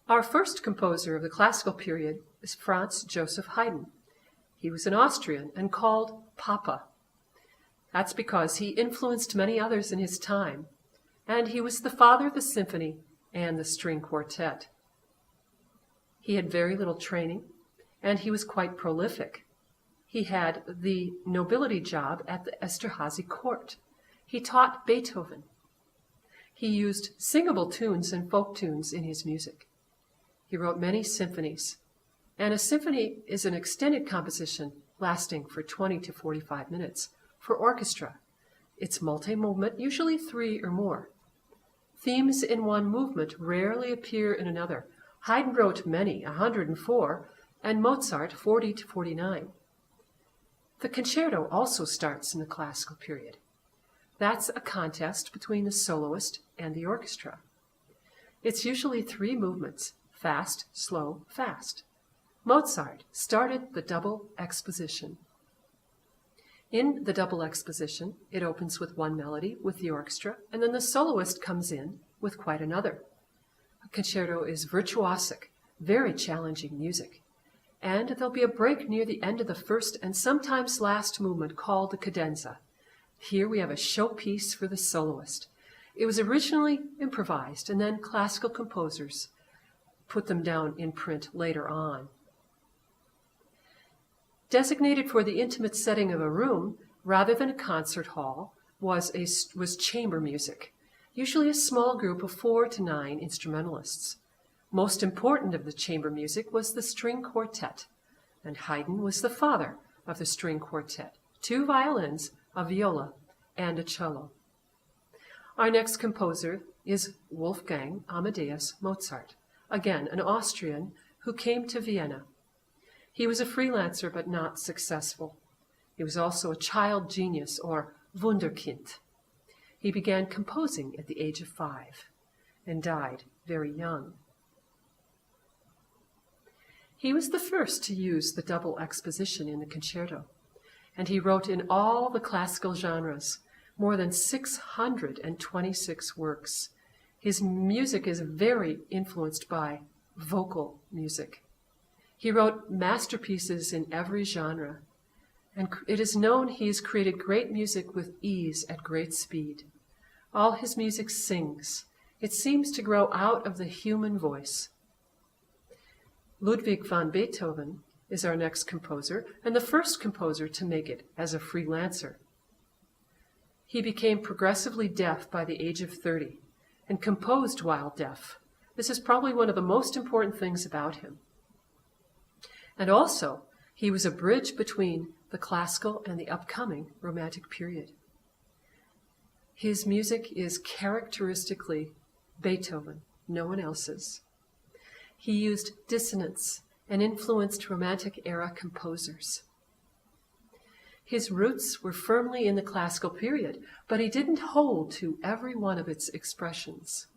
Our first composer of the classical period is Franz Joseph Haydn. He was an Austrian and called Papa. That's because he influenced many others in his time, and he was the father of the symphony and the string quartet. He had very little training, and he was quite prolific. He had the nobility job at the Esterházy court. He taught Beethoven. He used singable tunes and folk tunes in his music. He wrote many symphonies, and a symphony is an extended composition lasting for 20 to 45 minutes for orchestra. It's multi-movement, usually 3 or more. Themes in one movement rarely appear in another. Haydn wrote many, 104, and Mozart 40 to 49. The concerto also starts in the classical period. That's a contest between the soloist and the orchestra. It's usually 3 movements, fast, slow, fast. Mozart started the double exposition. In the double exposition, it opens with one melody with the orchestra, and then the soloist comes in with quite another. A concerto is virtuosic, very challenging music. And there'll be a break near the end of the first and sometimes last movement called the cadenza. Here we have a showpiece for the soloist. It was originally improvised, and then classical composers put them down in print later on. Designated for the intimate setting of a room, rather than a concert hall, was chamber music, usually a small group of 4 to 9 instrumentalists. Most important of the chamber music was the string quartet, and Haydn was the father of the string quartet, 2 violins, a viola, and a cello. Our next composer is Wolfgang Amadeus Mozart, again an Austrian who came to Vienna. He was a freelancer but not successful. He was also a child genius, or Wunderkind. He began composing at the age of 5 and died very young. He was the first to use the double exposition in the concerto, and he wrote in all the classical genres, more than 626 works. His music is very influenced by vocal music. He wrote masterpieces in every genre, and it is known he has created great music with ease at great speed. All his music sings. It seems to grow out of the human voice. Ludwig van Beethoven is our next composer, and the first composer to make it as a freelancer. He became progressively deaf by the age of 30 and composed while deaf. This is probably one of the most important things about him. And also, he was a bridge between the classical and the upcoming Romantic period. His music is characteristically Beethoven, no one else's. He used dissonance and influenced Romantic era composers. His roots were firmly in the classical period, but he didn't hold to every one of its expressions.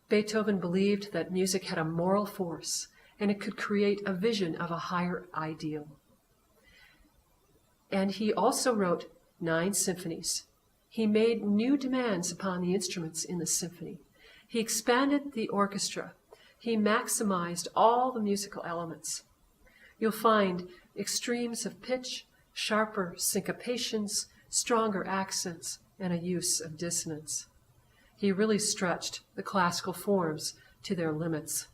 Beethoven believed that music had a moral force, and it could create a vision of a higher ideal. And he also wrote 9 symphonies. He made new demands upon the instruments in the symphony. He expanded the orchestra. He maximized all the musical elements. You'll find extremes of pitch, sharper syncopations, stronger accents, and a use of dissonance. He really stretched the classical forms to their limits.